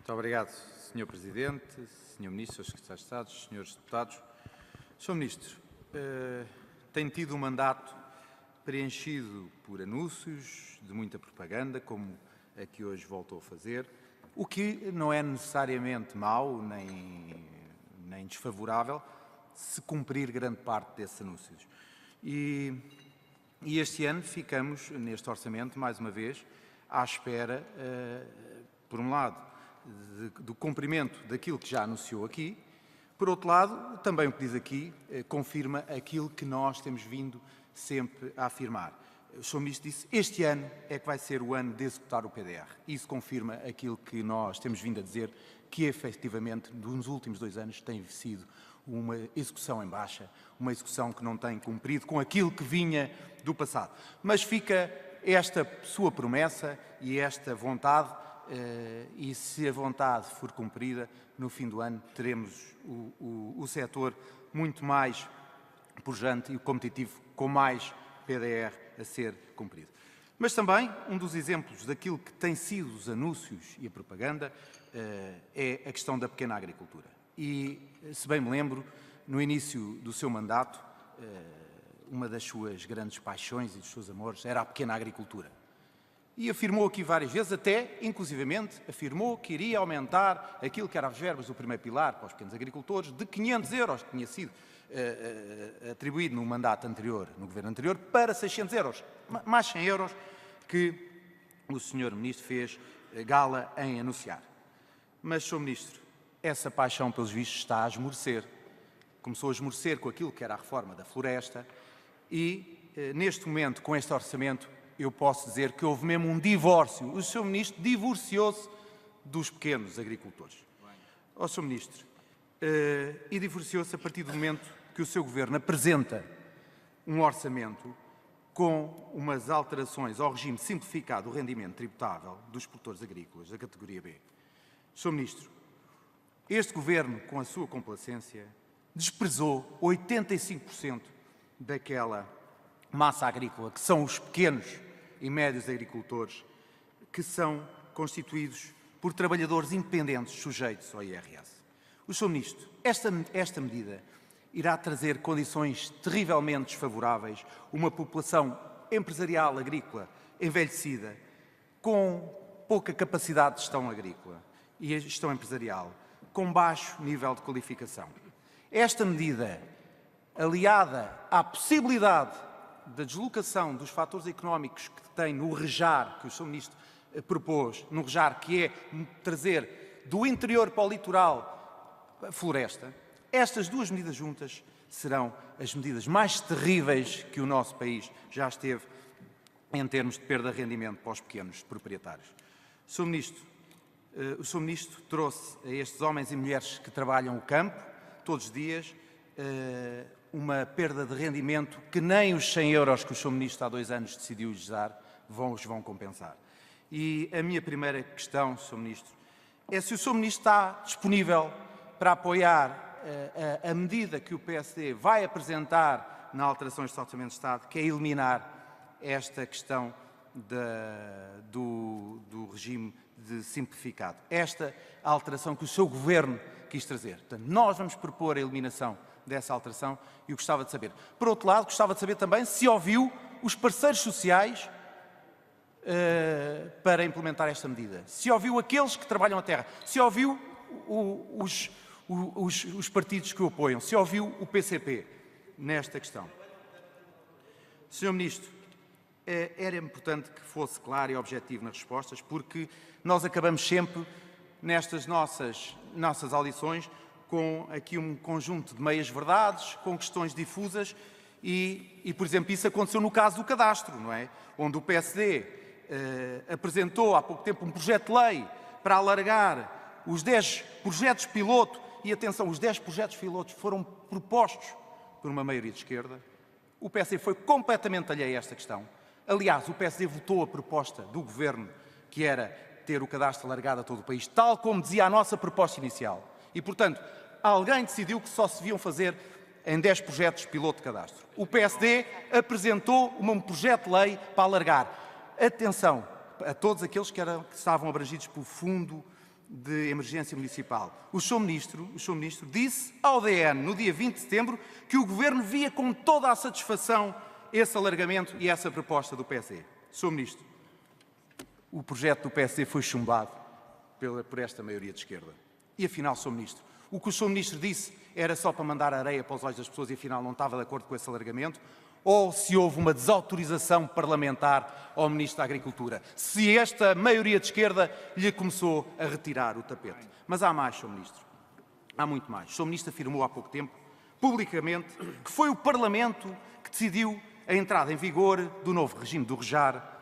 Muito obrigado, Sr. Presidente, Sr. Ministro, Srs. Secretários de Estado, Srs. Deputados. Sr. Ministro, tem tido um mandato preenchido por anúncios, de muita propaganda, como a que hoje voltou a fazer, o que não é necessariamente mau nem desfavorável se cumprir grande parte desses anúncios. E este ano ficamos, neste orçamento, mais uma vez, à espera, por um lado, do cumprimento daquilo que já anunciou aqui. Por outro lado, também o que diz aqui confirma aquilo que nós temos vindo sempre a afirmar. O Sr. Ministro disse que este ano é que vai ser o ano de executar o PDR. Isso confirma aquilo que nós temos vindo a dizer, que efetivamente, nos últimos 2 anos, tem sido uma execução em baixa, uma execução que não tem cumprido com aquilo que vinha do passado. Mas fica esta sua promessa e esta vontade, e se a vontade for cumprida, no fim do ano teremos o setor muito mais pujante e competitivo, com mais PDR a ser cumprido. Mas também, um dos exemplos daquilo que tem sido os anúncios e a propaganda é a questão da pequena agricultura. E, se bem me lembro, no início do seu mandato, uma das suas grandes paixões e dos seus amores era a pequena agricultura. E afirmou aqui várias vezes, até, inclusivamente, afirmou que iria aumentar aquilo que eram as verbas do primeiro pilar para os pequenos agricultores, de 500 euros, que tinha sido atribuído no mandato anterior, no governo anterior, para 600 euros. Mais 100 euros que o Sr. Ministro fez gala em anunciar. Mas, Sr. Ministro, essa paixão, pelos vistos, está a esmorecer. Começou a esmorecer com aquilo que era a reforma da floresta e, neste momento, com este orçamento, eu posso dizer que houve mesmo um divórcio. O Sr. Ministro divorciou-se dos pequenos agricultores. Ó Sr. Ministro, e divorciou-se a partir do momento que o seu Governo apresenta um orçamento com umas alterações ao regime simplificado do rendimento tributável dos produtores agrícolas da categoria B. Sr. Ministro, este Governo, com a sua complacência, desprezou 85% daquela massa agrícola, que são os pequenos e médios agricultores, que são constituídos por trabalhadores independentes sujeitos ao IRS. O Sr. Ministro, esta medida irá trazer condições terrivelmente desfavoráveis, uma população empresarial agrícola envelhecida, com pouca capacidade de gestão agrícola e gestão empresarial, com baixo nível de qualificação. Esta medida, aliada à possibilidade da deslocação dos fatores económicos que tem no REJAR, que o Sr. Ministro propôs, no REJAR, que é trazer do interior para o litoral a floresta, estas duas medidas juntas serão as medidas mais terríveis que o nosso país já esteve em termos de perda de rendimento para os pequenos proprietários. Sr. Ministro, o Sr. Ministro trouxe a estes homens e mulheres que trabalham o campo, todos os dias, uma perda de rendimento que nem os 100 euros que o Sr. Ministro há 2 anos decidiu-lhes dar os vão compensar. E a minha primeira questão, Sr. Ministro, é se o Sr. Ministro está disponível para apoiar a medida que o PSD vai apresentar na alteração deste Orçamento de Estado, que é eliminar esta questão do regime de simplificado. Esta alteração que o seu Governo quis trazer. Portanto, nós vamos propor a eliminação dessa alteração e eu gostava de saber. Por outro lado, gostava de saber também se ouviu os parceiros sociais para implementar esta medida. Se ouviu aqueles que trabalham a terra. Se ouviu os partidos que o apoiam. Se ouviu o PCP nesta questão. Sr. Ministro, era importante que fosse claro e objetivo nas respostas, porque nós acabamos sempre nestas nossas audições com aqui um conjunto de meias-verdades, com questões difusas e, por exemplo, isso aconteceu no caso do cadastro, não é? Onde o PSD apresentou há pouco tempo um projeto de lei para alargar os 10 projetos piloto e, atenção, os 10 projetos pilotos foram propostos por uma maioria de esquerda. O PSD foi completamente alheio a esta questão. Aliás, o PSD votou a proposta do Governo, que era ter o cadastro alargado a todo o país, tal como dizia a nossa proposta inicial. E, portanto, alguém decidiu que só se deviam fazer em 10 projetos piloto de cadastro. O PSD apresentou um projeto de lei para alargar. Atenção a todos aqueles que estavam abrangidos pelo Fundo de emergência municipal. O Sr. Ministro disse ao DN, no dia 20 de setembro, que o Governo via com toda a satisfação esse alargamento e essa proposta do PSD. Sr. Ministro, o projeto do PSD foi chumbado por esta maioria de esquerda. E afinal, Sr. Ministro, o que o Sr. Ministro disse era só para mandar areia para os olhos das pessoas e afinal não estava de acordo com esse alargamento? Ou se houve uma desautorização parlamentar ao Ministro da Agricultura? Se esta maioria de esquerda lhe começou a retirar o tapete? Mas há mais, Sr. Ministro. Há muito mais. O Sr. Ministro afirmou há pouco tempo, publicamente, que foi o Parlamento que decidiu a entrada em vigor do novo regime do REJAR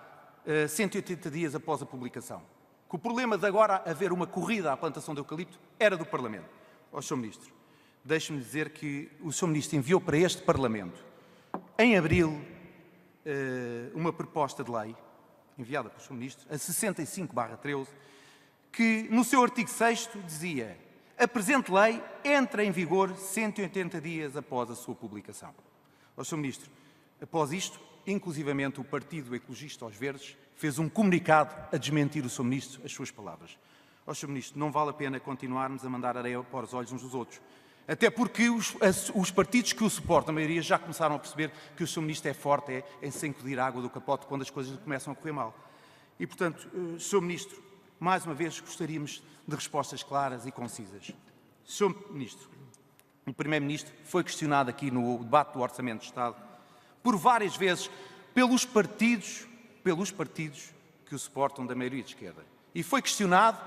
180 dias após a publicação. Que o problema de agora haver uma corrida à plantação de eucalipto era do Parlamento. Ó Sr. Ministro, deixe-me dizer que o Sr. Ministro enviou para este Parlamento, em abril, uma proposta de lei, enviada pelo Sr. Ministro, a 65/13, que no seu artigo 6º dizia: a presente lei entra em vigor 180 dias após a sua publicação. Ó Sr. Ministro, após isto, inclusivamente o Partido Ecologista aos Verdes fez um comunicado a desmentir o Sr. Ministro as suas palavras. Ó Sr. Ministro, não vale a pena continuarmos a mandar areia para os olhos uns dos outros. Até porque os partidos que o suportam, a maioria, já começaram a perceber que o Sr. Ministro é forte em se encolher água do capote quando as coisas começam a correr mal. E, portanto, Sr. Ministro, mais uma vez gostaríamos de respostas claras e concisas. Sr. Ministro, o Primeiro-Ministro foi questionado aqui no debate do Orçamento de Estado por várias vezes pelos partidos que o suportam da maioria de esquerda. E foi questionado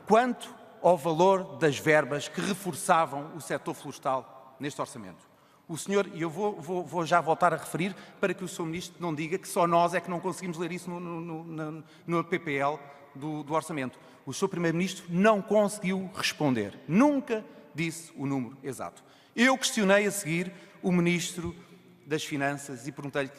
quanto ao valor das verbas que reforçavam o setor florestal neste orçamento. O senhor, e eu vou já voltar a referir para que o Sr. Ministro não diga que só nós é que não conseguimos ler isso no PPL do orçamento. O Sr. Primeiro-Ministro não conseguiu responder. Nunca disse o número exato. Eu questionei a seguir o Ministro das Finanças e perguntei-lhe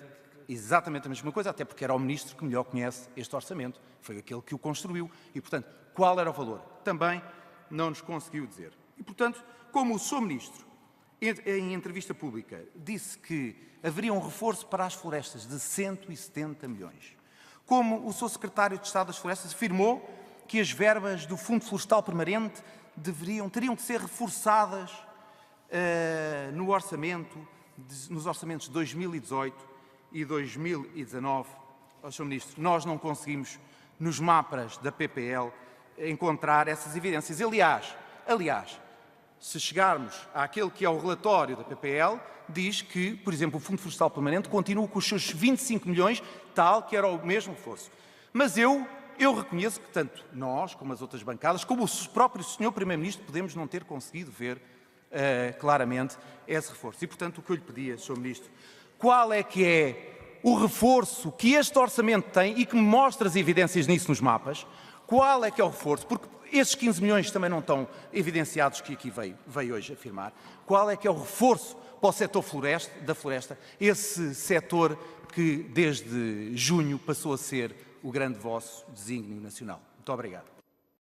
exatamente a mesma coisa, até porque era o Ministro que melhor conhece este orçamento. Foi aquele que o construiu. E, portanto, qual era o valor? Também não nos conseguiu dizer. E, portanto, como o Sr. Ministro, em entrevista pública, disse que haveria um reforço para as florestas de 170 milhões, como o Sr. Secretário de Estado das Florestas afirmou que as verbas do Fundo Florestal Permanente teriam de ser reforçadas nos orçamentos de 2018 e 2019. Ó, Sr. Ministro, nós não conseguimos, nos mapas da PPL, encontrar essas evidências. Aliás, se chegarmos àquele que é o relatório da PPL, diz que, por exemplo, o Fundo Florestal Permanente continua com os seus 25 milhões, tal que era o mesmo reforço. Mas eu reconheço que tanto nós, como as outras bancadas, como o próprio Sr. Primeiro-Ministro, podemos não ter conseguido ver claramente esse reforço. E, portanto, o que eu lhe pedia, Sr. Ministro, qual é que é o reforço que este orçamento tem e que me mostra as evidências nisso nos mapas? Qual é que é o reforço? Porque esses 15 milhões também não estão evidenciados, que aqui veio hoje afirmar. Qual é que é o reforço para o setor da floresta, esse setor que desde junho passou a ser o grande vosso desígnio nacional? Muito obrigado.